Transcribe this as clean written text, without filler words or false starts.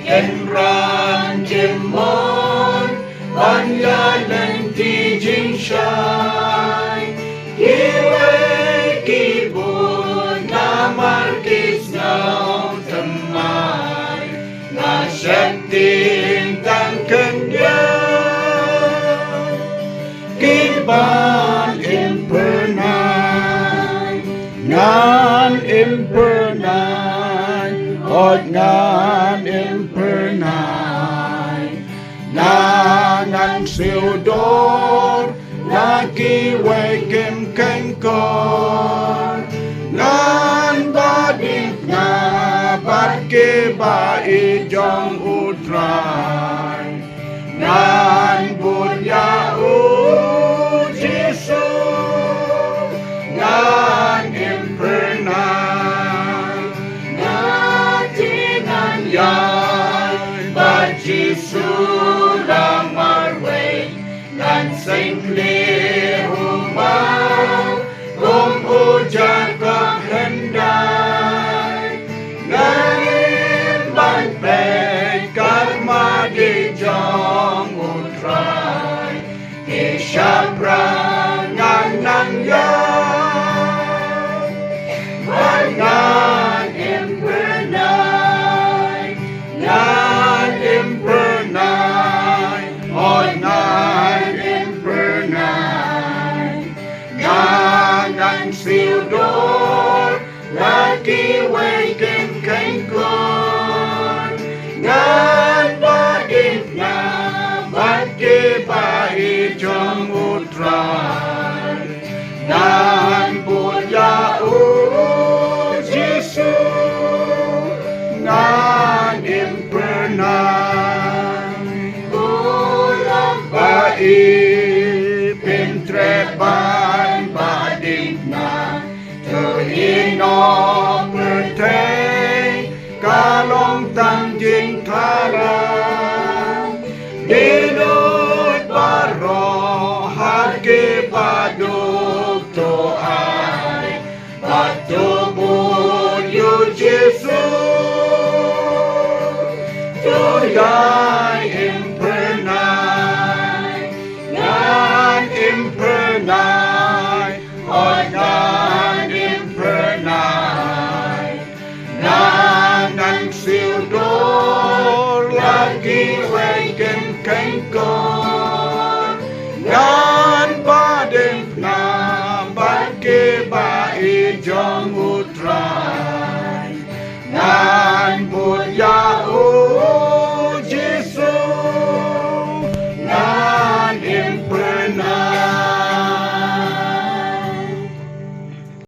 Enranjemon Banyalan ti Jinshay Kiway kibon na markis ng tamay Na siyang tangkanya Kiban impernay Ngan impernay Od ngan impernay Nangan siudor Nakiway kim kengkor Ngan badit na Batke ba ijong utray Ngan budya Jisu Ngan impernay Natingan yan But Jisu lang marway Ngan singli humaw Kung ujan kang henday Ngayon bantay Karma di jong utray Isyabrang nang yan Ngan impernay Ngan impernay O ngan impernay Ngan siudor Nakiway kim kengkor Ngan badit na Batke ba ijong utray Ngan budya Jisu Ngan impernay Ulang ba ipintreban badit na Tuhino pertay Kalong tangjing tarang Dinut baro Hagi paduk to ay Patubun yu Jisu Tuyan